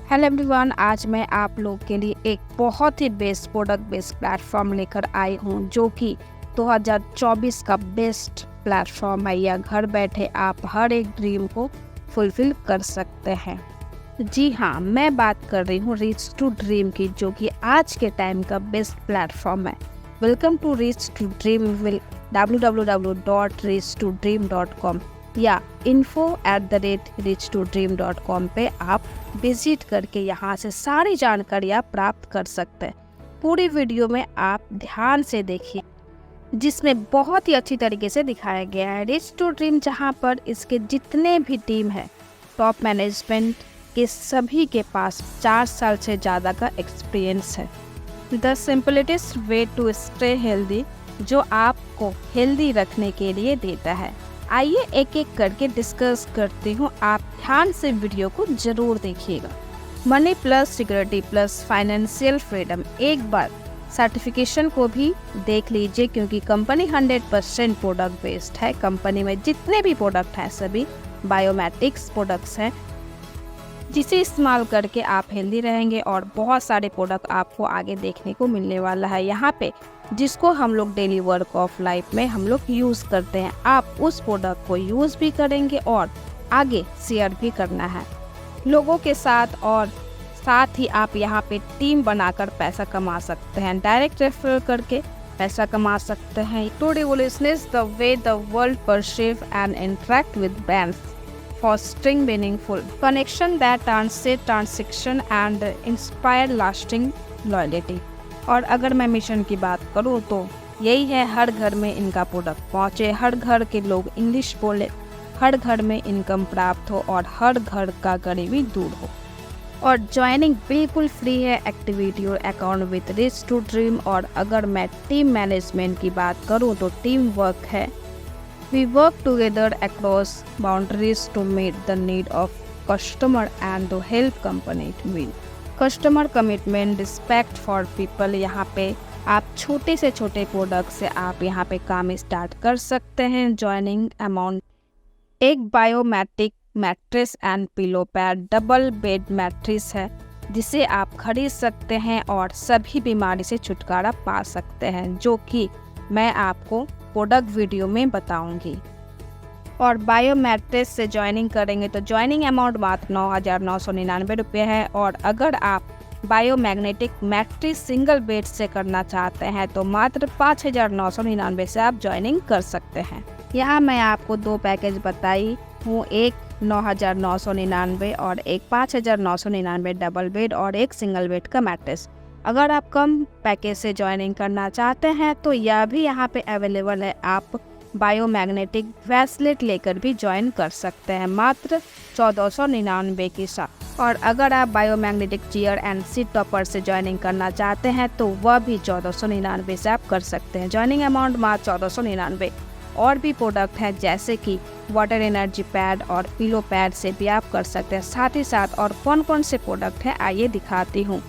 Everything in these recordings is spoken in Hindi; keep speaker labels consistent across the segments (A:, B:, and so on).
A: हेलो एवरीवन, आज मैं आप लोग के लिए एक बहुत ही बेस्ट प्रोडक्ट बेस्ड प्लेटफॉर्म लेकर आई हूँ जो कि 2024 का बेस्ट प्लेटफॉर्म है। या घर बैठे आप हर एक ड्रीम को फुलफिल कर सकते हैं। जी हाँ, मैं बात कर रही हूँ रीच टू ड्रीम की, जो कि आज के टाइम का बेस्ट प्लेटफॉर्म है। Welcome to reach to dream will www.reach2dream.com या info@reach2dream.com पे आप विजिट करके यहाँ से सारी जानकारियाँ प्राप्त कर सकते हैं। पूरी वीडियो में आप ध्यान से देखिए, जिसमें बहुत ही अच्छी तरीके से दिखाया गया है रीच टू ड्रीम, जहाँ पर इसके जितने भी टीम है टॉप मैनेजमेंट के सभी के पास 4 साल से ज़्यादा का एक्सपीरियंस है। The simplest way to stay healthy, जो आपको हेल्दी रखने के लिए देता है। आइए एक एक करके डिस्कस करती हूँ, आप ध्यान से वीडियो को जरूर देखिएगा। Money plus security plus financial freedom, एक बार सर्टिफिकेशन को भी देख लीजिए, क्योंकि कंपनी 100% प्रोडक्ट बेस्ड है। कंपनी में जितने भी प्रोडक्ट हैं सभी बायोमेट्रिक्स प्रोडक्ट्स हैं, जिसे इस्तेमाल करके आप हेल्दी रहेंगे और बहुत सारे प्रोडक्ट आपको आगे देखने को मिलने वाला है यहाँ पे, जिसको हम लोग डेली वर्क ऑफ लाइफ में हम लोग यूज़ करते हैं। आप उस प्रोडक्ट को यूज़ भी करेंगे और आगे शेयर भी करना है लोगों के साथ, और साथ ही आप यहाँ पे टीम बनाकर पैसा कमा सकते हैं। डायरेक्ट रेफर करके पैसा कमा सकते हैं। To revolutionise the way the world perceive and interact with brands, fostering meaningful connection that transit transaction and inspire lasting loyalty। और अगर मैं मिशन की बात करूँ तो यही है, हर घर में इनका प्रोडक्ट पहुँचे, हर घर के लोग इंग्लिश बोले, हर घर में इनकम प्राप्त हो और हर घर का गरीबी दूर हो। और ज्वाइनिंग बिल्कुल फ्री है। एक्टिविटी और account with reach to dream. और अगर मैं टीम मैनेजमेंट की बात करूँ तो टीम वर्क है। We work together across boundaries to meet the need of customer and to help company to win। Customer commitment, respect for people, यहाँ पे आप छोटे से छोटे प्रोडक्ट से आप यहाँ पे काम स्टार्ट कर सकते हैं। ज्वाइनिंग अमाउंट, एक biometric mattress and pillow pad double bed mattress है, जिसे आप खरीद सकते हैं और सभी बीमारी से छुटकारा पा सकते हैं, जो कि मैं आपको प्रोडक्ट वीडियो में बताऊंगी। और बायो मैट्रेस से ज्वाइनिंग करेंगे तो ज्वाइनिंग अमाउंट मात्र 9,999 रुपये है। और अगर आप bio magnetic mattress single bed से करना चाहते हैं तो मात्र 5,999 से आप ज्वाइनिंग कर सकते हैं। यहाँ मैं आपको 2 पैकेज बताई हूँ, एक 9,999 और एक 5,999 डबल बेड और एक सिंगल बेड का मैट्रेस। अगर आप कम पैकेज से ज्वाइनिंग करना चाहते हैं तो यह भी यहाँ पे अवेलेबल है। आप बायोमैग्नेटिक ब्रेसलेट लेकर भी ज्वाइन कर सकते हैं मात्र 1,499 के साथ। और अगर आप biomagnetic chair and seat topper से ज्वाइनिंग करना चाहते हैं तो वह भी 1,499 से आप कर सकते हैं। ज्वाइनिंग अमाउंट मात्र 1,499। और भी प्रोडक्ट हैं जैसे कि वाटर एनर्जी पैड और पिलो पैड से भी आप कर सकते हैं। साथ ही साथ और कौन कौन से प्रोडक्ट हैं आइए दिखाती हूँ,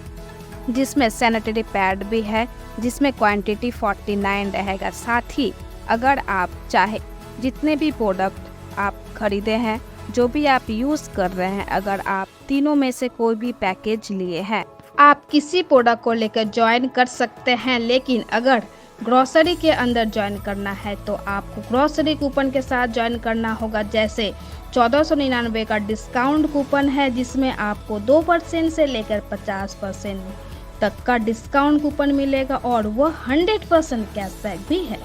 A: जिसमें सैनिटरी पैड भी है, जिसमें क्वांटिटी 49 रहेगा। साथ ही अगर आप चाहे जितने भी प्रोडक्ट आप खरीदे हैं, जो भी आप यूज़ कर रहे हैं, अगर आप तीनों में से कोई भी पैकेज लिए हैं, आप किसी प्रोडक्ट को लेकर ज्वाइन कर सकते हैं। लेकिन अगर ग्रोसरी के अंदर ज्वाइन करना है तो आपको ग्रोसरी कूपन के साथ ज्वाइन करना होगा। जैसे 1,499 का डिस्काउंट कूपन है, जिसमें आपको 2% से लेकर 50% तक का डिस्काउंट कूपन मिलेगा और वो 100% कैशबैक भी है।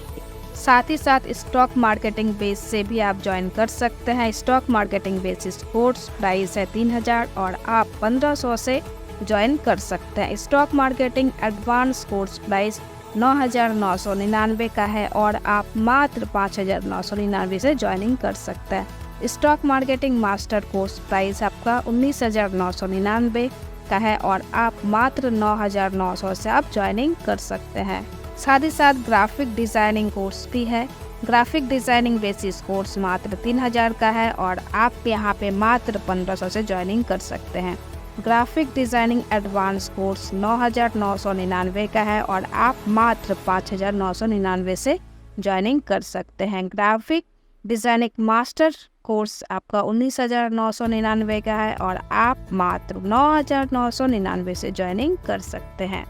A: साथ ही साथ स्टॉक मार्केटिंग बेस से भी आप ज्वाइन कर सकते हैं। Stock marketing basis course price है 3,000 और आप 1,500 से ज्वाइन कर सकते हैं। Stock marketing advance course price 9,999 का है और आप मात्र 5,999 से ज्वाइनिंग कर सकते हैं। Stock marketing master course price आपका 19,999 का है और आप मात्र 9,900 से आप ज्वाइनिंग कर सकते हैं। साथ ही साथ ग्राफिक डिज़ाइनिंग कोर्स भी है। ग्राफिक डिज़ाइनिंग बेसिस कोर्स मात्र 3,000 का है और आप यहाँ पे मात्र 1,500 से ज्वाइनिंग कर सकते हैं। ग्राफिक डिज़ाइनिंग एडवांस कोर्स 9,999 का है और आप मात्र 5,999 से ज्वाइनिंग कर सकते हैं। ग्राफिक डिज़ाइनिंग मास्टर कोर्स आपका 19,999 का है और आप मात्र 9,999 से ज्वाइनिंग कर सकते हैं।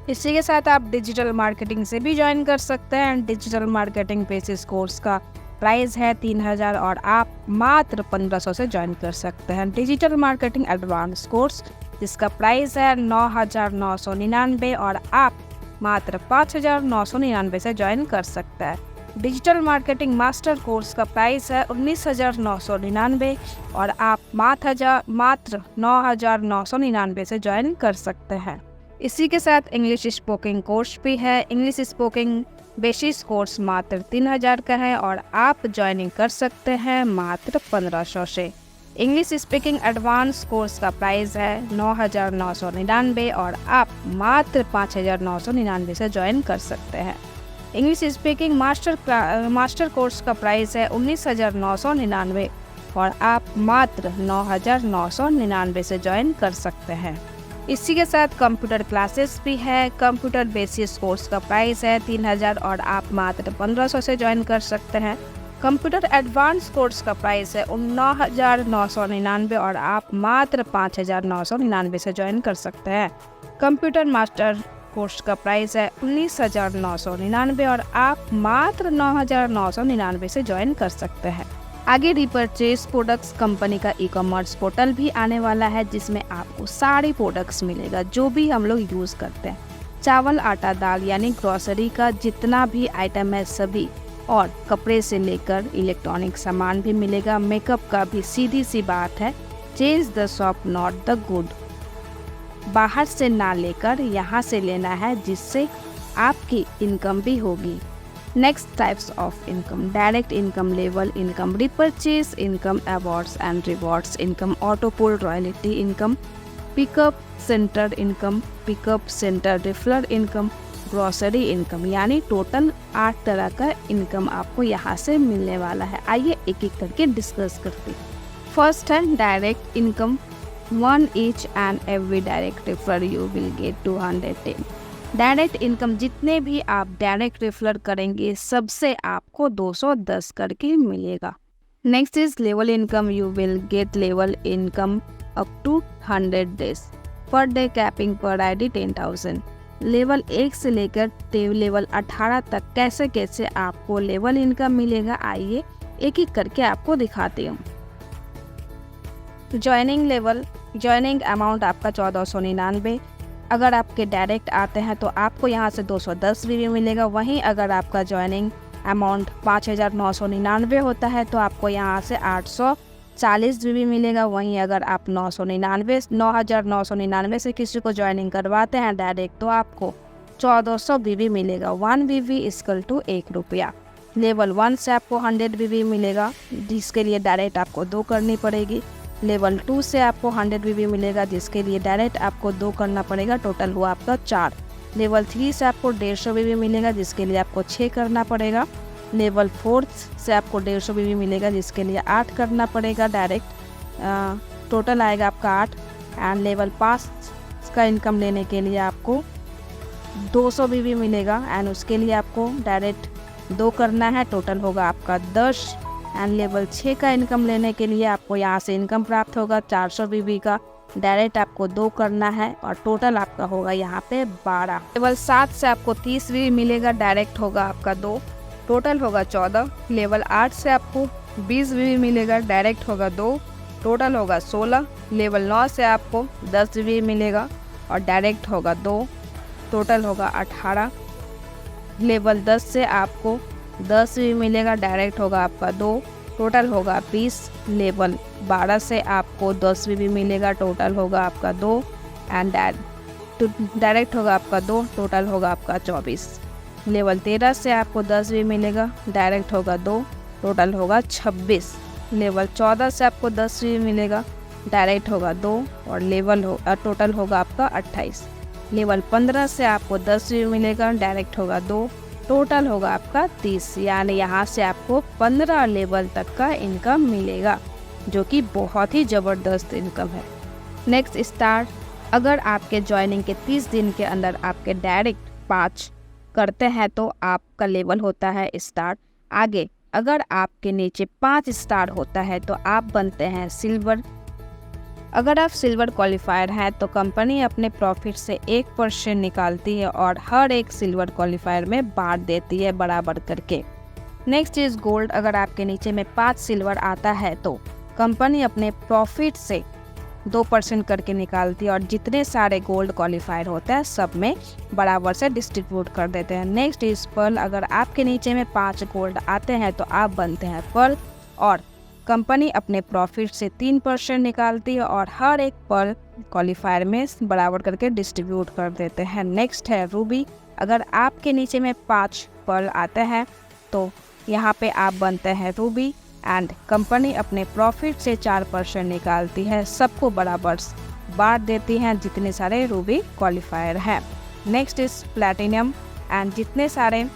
A: इसी के साथ आप डिजिटल मार्केटिंग से भी ज्वाइन कर सकते हैं। डिजिटल मार्केटिंग बेसिस कोर्स का प्राइस है 3,000 और आप मात्र 1,500 से ज्वाइन कर सकते हैं। डिजिटल मार्केटिंग एडवांस कोर्स जिसका प्राइस है 9,999 और आप मात्र 5,999 से ज्वाइन कर सकते हैं। डिजिटल मार्केटिंग मास्टर कोर्स का प्राइस है 19,999 और आप मात्र 9,999 से ज्वाइन कर सकते हैं। इसी के साथ इंग्लिश स्पोकिंग कोर्स भी है। इंग्लिश स्पोकिंग बेसिस कोर्स मात्र 3,000 का है और आप ज्वाइनिंग कर सकते हैं मात्र 1,500 से। इंग्लिश स्पीकिंग एडवांस कोर्स का प्राइस है 9,999 और आप मात्र 5,999 से ज्वाइन कर सकते हैं। इंग्लिश स्पीकिंग मास्टर कोर्स का प्राइस है 19,999 और आप मात्र 9,999 से ज्वाइन कर सकते हैं। इसी के साथ कंप्यूटर क्लासेस भी है। कंप्यूटर बेसिस कोर्स का प्राइस है 3,000 और आप मात्र 1,500 से ज्वाइन कर सकते हैं। कंप्यूटर एडवांस कोर्स का प्राइस है 9,999 और आप मात्र 5,999 से ज्वाइन कर सकते हैं। कंप्यूटर मास्टर कोर्स का प्राइस है 19,999 और आप मात्र 9,999 से ज्वाइन कर सकते हैं। आगे रीपरचेज प्रोडक्ट्स कंपनी का ई-कॉमर्स पोर्टल भी आने वाला है जिसमें आपको सारे प्रोडक्ट्स मिलेगा जो भी हम लोग यूज़ करते हैं। चावल, आटा, दाल यानी ग्रोसरी का जितना भी आइटम है सभी, और कपड़े से लेकर इलेक्ट्रॉनिक सामान भी मिलेगा। मेकअप का भी सीधी सी बात है, change the shop not the good. बाहर से ना लेकर यहाँ से लेना है जिससे आपकी इनकम भी होगी। Next types of income: direct income, level income, repurchase income, awards and rewards income, auto pool royalty income, pickup centre income, pickup centre referral income, grocery income. यानी टोटल 8 तरह का इनकम आपको यहाँ से मिलने वाला है। आइए एक एक करके डिस्कस करते हैं। फर्स्ट है direct income. One each and every direct referral you will gate 210। Direct income जितने भी आप डायरेक्ट रेफरल करेंगे सबसे आपको 210 करके मिलेगा। Next is level income. You will get level income up to 100 days per day, capping per ID 10,000। Level 1 से लेकर लेवल 18 तक कैसे कैसे आपको लेवल इनकम मिलेगा, आइए एक एक करके आपको दिखाती हूँ। ज्वाइनिंग लेवल, ज्वाइनिंग अमाउंट आपका 1,499। अगर आपके डायरेक्ट आते हैं तो आपको यहाँ से 210 वीवी मिलेगा। वहीं अगर आपका ज्वाइनिंग अमाउंट 5,999 होता है तो आपको यहाँ से 840 वीवी मिलेगा। वहीं अगर आप 9,999 से किसी को ज्वाइनिंग करवाते हैं डायरेक्ट तो आपको 1,400 वीवी मिलेगा। 1 वीवी इक्वल टू 1 रुपया। लेवल 1 से आपको 100 वीवी मिलेगा जिसके लिए डायरेक्ट आपको 2 करनी पड़ेगी। लेवल 2 से आपको 100 वीवी मिलेगा जिसके लिए डायरेक्ट आपको 2 करना पड़ेगा, टोटल हुआ आपका 4। लेवल 3 से आपको 150 वीवी मिलेगा जिसके लिए आपको 6 करना पड़ेगा। लेवल 4 से आपको 150 वीवी मिलेगा जिसके लिए 8 करना पड़ेगा डायरेक्ट, टोटल आएगा आपका 8। एंड लेवल 5 का इनकम लेने के लिए आपको 200 वीवी मिलेगा एंड उसके लिए आपको डायरेक्ट 2 करना है, टोटल होगा आपका 10। एंड लेवल 6 का इनकम लेने के लिए आपको यहाँ से इनकम प्राप्त होगा 400 वीवी का, डायरेक्ट आपको 2 करना है और टोटल आपका होगा यहाँ पे 12। लेवल 7 से आपको 30 वीवी मिलेगा, डायरेक्ट होगा आपका 2, टोटल होगा 14। लेवल 8 से आपको 20 वीवी मिलेगा, डायरेक्ट होगा 2, टोटल होगा 16। लेवल 9 से आपको 10 वीवी मिलेगा और डायरेक्ट होगा 2, टोटल होगा 18। लेवल 10 से आपको 10 वीवी मिलेगा, डायरेक्ट होगा आपका 2, टोटल होगा 20। लेवल 12 से आपको 10 वीवी मिलेगा, टोटल होगा आपका 2 एंड डायरेक्ट होगा आपका 2, टोटल होगा आपका 24। लेवल 13 से आपको 10 वीवी मिलेगा, डायरेक्ट होगा 2, टोटल होगा 26। लेवल 14 से आपको 10 वीवी मिलेगा, डायरेक्ट होगा 2 और टोटल होगा आपका 28। लेवल 15 से आपको 10 वीवी मिलेगा, डायरेक्ट होगा 2, टोटल होगा आपका 30। यानी यहाँ से आपको 15 लेवल तक का इनकम मिलेगा जो कि बहुत ही ज़बरदस्त इनकम है। Next start. अगर आपके ज्वाइनिंग के 30 दिन के अंदर आपके डायरेक्ट 5 करते हैं तो आपका लेवल होता है स्टार्ट। आगे अगर आपके नीचे 5 स्टार होता है तो आप बनते हैं सिल्वर। अगर आप सिल्वर क्वालिफायर हैं तो कंपनी अपने प्रॉफिट से 1% निकालती है और हर एक सिल्वर क्वालिफायर में बांट देती है बराबर करके। Next is gold. अगर आपके नीचे में 5 सिल्वर आता है तो कंपनी अपने प्रॉफिट से 2% करके निकालती है और जितने सारे गोल्ड क्वालिफायर होते हैं सब में बराबर से डिस्ट्रीब्यूट कर देते हैं। Next is pearl. अगर आपके नीचे में 5 गोल्ड आते हैं तो आप बनते हैं पर्ल और कंपनी अपने प्रॉफिट से 3% निकालती है और हर एक पर्ल क्वालिफायर में बराबर करके डिस्ट्रीब्यूट कर देते हैं। नेक्स्ट है रूबी। अगर आपके नीचे में 5 पर्ल आते हैं तो यहाँ पे आप बनते हैं रूबी एंड कंपनी अपने प्रॉफिट से 4% निकालती है, सबको बराबर बांट देती हैं जितने सारे रूबी क्वालिफायर हैं। नेक्स्ट इज प्लैटिनम एंड जितने सारे,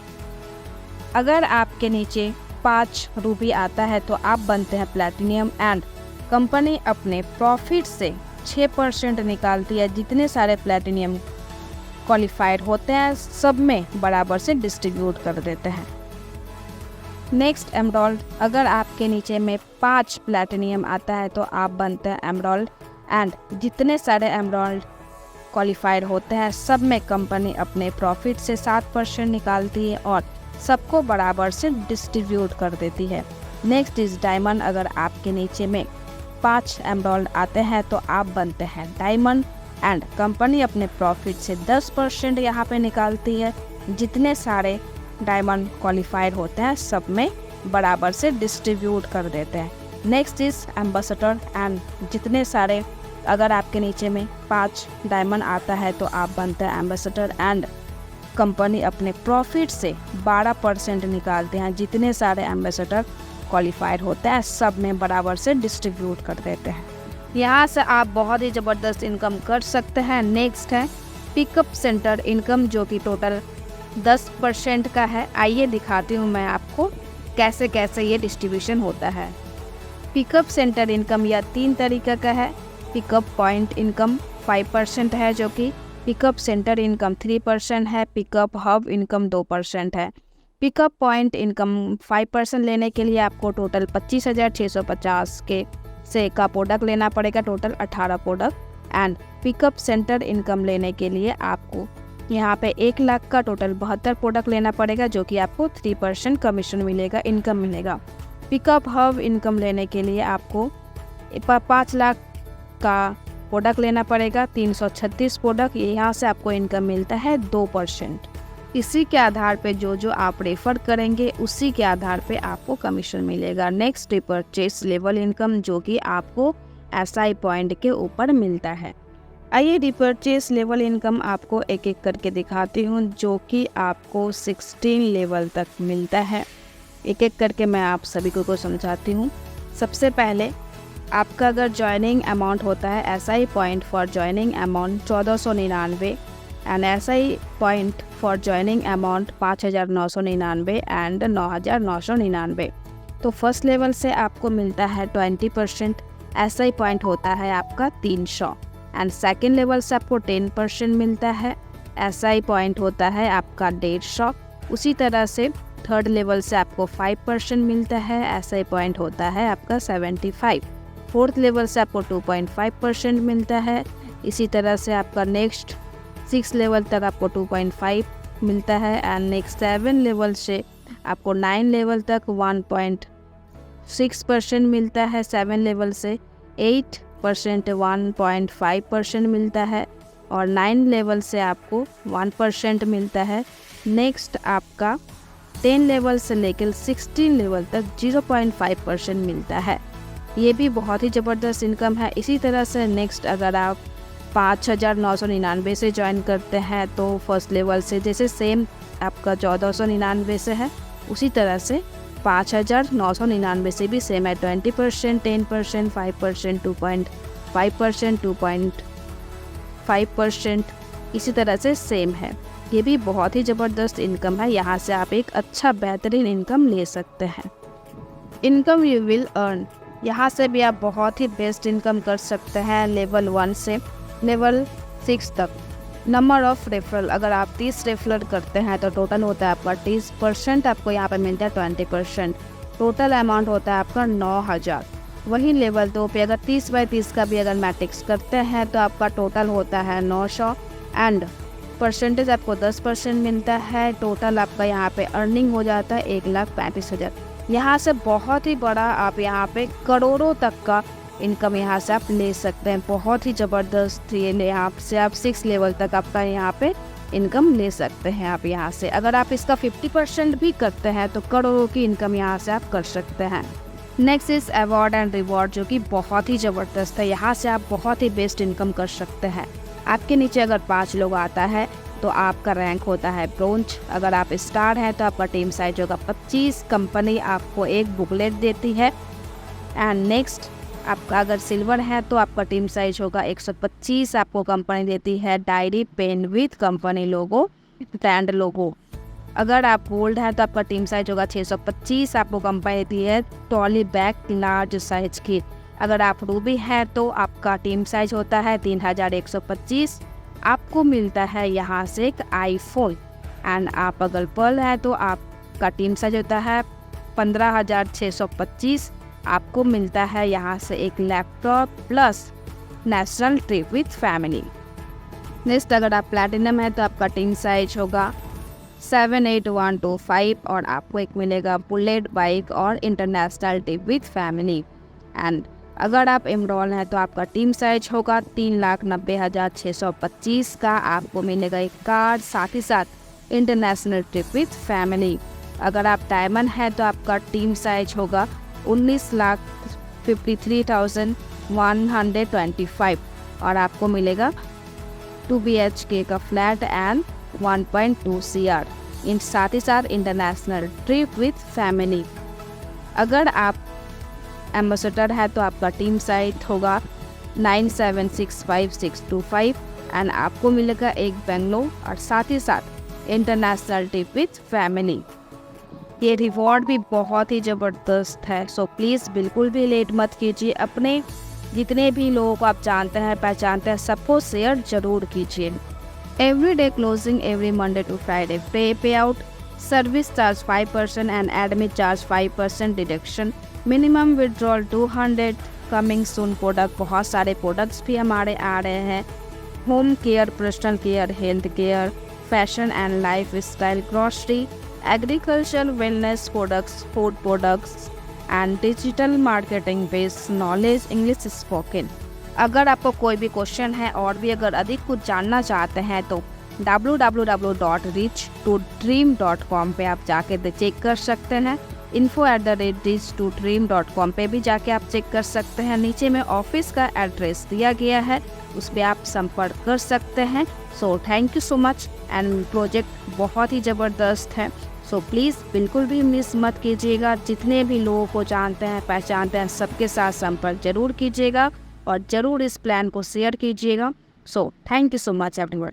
A: अगर आपके नीचे 5 रूबी आता है तो आप बनते हैं प्लैटिनियम एंड कंपनी अपने प्रॉफिट से 6% निकालती है, जितने सारे प्लैटिनियम क्वालिफाइड होते हैं सब में बराबर से डिस्ट्रीब्यूट कर देते हैं। Next emerald. अगर आपके नीचे में 5 प्लैटिनियम आता है तो आप बनते हैं एमराल्ड एंड जितने सारे एमराल्ड क्वालिफाइड होते हैं सब में कंपनी अपने प्रॉफिट से 7% निकालती है और सबको बराबर से डिस्ट्रीब्यूट कर देती है। Next is diamond. अगर आपके नीचे में 5 एमराल्ड आते हैं तो आप बनते हैं डायमंड एंड कंपनी अपने प्रॉफिट से 10% यहाँ पे निकालती है, जितने सारे डायमंड क्वालिफाइड होते हैं सब में बराबर से डिस्ट्रीब्यूट कर देते हैं। नेक्स्ट इज एम्बेसडर एंड जितने सारे, अगर आपके नीचे में 5 डायमंड आता है तो आप बनते हैं एम्बेसडर एंड कंपनी अपने प्रॉफिट से 12% निकालते हैं, जितने सारे एम्बेसडर क्वालिफाइड होते हैं सब में बराबर से डिस्ट्रीब्यूट कर देते हैं। यहाँ से आप बहुत ही ज़बरदस्त इनकम कर सकते हैं। नेक्स्ट है पिकअप सेंटर इनकम, जो कि टोटल 10% का है। आइए दिखाती हूँ मैं आपको कैसे कैसे ये डिस्ट्रीब्यूशन होता है। पिकअप सेंटर इनकम यह 3 तरीके का है। पिकअप पॉइंट इनकम 5% है, जो कि पिकअप सेंटर इनकम 3% है। पिकअप हब इनकम 2% है। पिकअप पॉइंट इनकम 5% लेने के लिए आपको टोटल 25,650 के से का प्रोडक्ट लेना पड़ेगा, total 18 product. And pickup centre income लेने के लिए आपको यहाँ पे 1 लाख का टोटल 72 प्रोडक्ट लेना पड़ेगा, जो कि आपको 3% कमीशन मिलेगा, इनकम मिलेगा। पिकअप हब इनकम लेने के लिए आपको 5 लाख का प्रोडक्ट लेना पड़ेगा, 336 प्रोडक्ट, यहाँ से आपको इनकम मिलता है 2%। इसी के आधार पे जो आप रेफर करेंगे उसी के आधार पे आपको कमीशन मिलेगा। नेक्स्ट रिपर्चेस लेवल इनकम, जो कि आपको SI पॉइंट के ऊपर मिलता है। आइए रिपर्चेस लेवल इनकम आपको एक एक करके दिखाती हूँ, जो कि आपको 16 लेवल तक मिलता है। एक एक करके मैं आप सभी को समझाती हूँ। सबसे पहले आपका अगर ज्वाइनिंग अमाउंट होता है, SI point for joining amount 1499 and SI point for joining amount 5,999 and 9,999। तो फर्स्ट लेवल से आपको मिलता है 20%। SI पॉइंट होता है आपका 300 एंड सेकेंड लेवल से आपको 10% मिलता है। SI पॉइंट होता है आपका 150। उसी तरह से थर्ड लेवल से आपको 5% मिलता है। SI पॉइंट होता है आपका 75। फोर्थ लेवल से आपको 2.5% मिलता है। इसी तरह से आपका नेक्स्ट 6 लेवल तक आपको 2.5 मिलता है एंड नेक्स्ट 7 लेवल से आपको 9 लेवल तक 1.6% मिलता है। 7 लेवल से 8% 1.5% मिलता है और 9 लेवल से आपको 1% मिलता है। नेक्स्ट आपका 10 लेवल से लेकर 16 लेवल तक 0.5% मिलता है। ये भी बहुत ही ज़बरदस्त इनकम है। इसी तरह से नेक्स्ट अगर आप 5,999 से ज्वाइन करते हैं तो फर्स्ट लेवल से जैसे सेम आपका 1,499 से है, उसी तरह से 5,999 से भी सेम है। 20%, 10%, 5%, 2.5%, 2.5%, इसी तरह से सेम है। ये भी बहुत ही ज़बरदस्त इनकम है। यहाँ से आप एक अच्छा बेहतरीन इनकम ले सकते हैं। इनकम यू विल अर्न, यहाँ से भी आप बहुत ही बेस्ट इनकम कर सकते हैं लेवल 1 से लेवल 6 तक। नंबर ऑफ रेफरल, अगर आप 30 रेफरल करते हैं तो टोटल होता है आपका 30%, आपको यहाँ पर मिलता है 20%। टोटल अमाउंट होता है आपका 9,000। वहीं लेवल 2 पे अगर 30/30 का भी अगर मैट्रिक्स करते हैं तो आपका टोटल होता है 900 एंड परसेंटेज आपको 10% मिलता है। टोटल आपका यहाँ पे अर्निंग हो जाता है 1,35,000। यहाँ से बहुत ही बड़ा आप यहाँ पे करोड़ों तक का इनकम यहाँ से आप ले सकते हैं। बहुत ही ज़बरदस्त ये यहाँ से आप 6 लेवल तक आपका यहाँ पे इनकम ले सकते हैं आप यहाँ से। अगर आप इसका 50% भी करते हैं तो करोड़ों की इनकम यहाँ से आप कर सकते हैं। Next is award and reward, जो कि बहुत ही ज़बरदस्त है। यहाँ से आप बहुत ही बेस्ट इनकम कर सकते हैं। आपके नीचे अगर 5 लोग आता है तो आपका रैंक होता है ब्रोंज। अगर आप स्टार हैं तो आपका टीम साइज होगा 25। कंपनी आपको एक बुकलेट देती है। एंड नेक्स्ट आपका अगर सिल्वर है तो आपका टीम साइज होगा 125। आपको कंपनी देती है diary pen with company logo, brand logo. अगर आप गोल्ड है तो आपका टीम साइज होगा 625। आपको कंपनी देती है ट्रॉली बैग लार्ज साइज की। अगर आप रूबी है तो आपका टीम साइज होता है 3125। आपको मिलता है यहाँ से एक आईफोन। एंड आप अगर पर्ल है तो आपका टीम साइज होता है 15,625। आपको मिलता है यहाँ से एक laptop plus national trip with family. Next अगर आप प्लैटिनम है तो आपका टीम साइज होगा 78125 और आपको एक मिलेगा बुलेट बाइक और international trip with family. And अगर आप एमरॉल हैं तो आपका टीम साइज होगा 3,90,625 का। आपको मिलेगा एक कार, साथ ही साथ इंटरनेशनल ट्रिप विथ फैमिली। अगर आप डायमंड हैं तो आपका टीम साइज होगा 19,53,125 और आपको मिलेगा 2 BHK का फ्लैट एंड 1.2 CR इन, साथ ही साथ इंटरनेशनल ट्रिप विथ फैमिली। अगर आप एम्बेसडर है तो आपका टीम साइज होगा 9765,625 एंड आपको मिलेगा एक बेंगलोर और साथ ही साथ इंटरनेशनल ट्रिप विथ फैमिली। ये रिवॉर्ड भी बहुत ही ज़बरदस्त है। सो प्लीज़ बिल्कुल भी लेट मत कीजिए। अपने जितने भी लोगों को आप जानते हैं पहचानते हैं सबको शेयर ज़रूर कीजिए। Every day closing every Monday to Friday payout service charge 5% and admit charge 5% deduction. Minimum withdrawal 200। Coming soon product, बहुत सारे प्रोडक्ट्स भी हमारे आ रहे हैं। Home care, personal care, health care, fashion and lifestyle, grocery, agriculture, wellness products, food products and digital marketing based knowledge, English spoken. अगर आपको कोई भी क्वेश्चन है और भी अगर अधिक कुछ जानना चाहते हैं तो www.reach2dream.com पे आप जाके चेक कर सकते हैं। info@reach2dream.com पे भी जाके आप चेक कर सकते हैं। नीचे में ऑफिस का एड्रेस दिया गया है, उस पर आप संपर्क कर सकते हैं। So thank you so much and project बहुत ही ज़बरदस्त है। सो प्लीज़ बिल्कुल भी मिस मत कीजिएगा। जितने भी लोगों को जानते हैं पहचानते हैं सबके साथ संपर्क जरूर कीजिएगा और ज़रूर इस प्लान को शेयर कीजिएगा। So thank you so much everyone.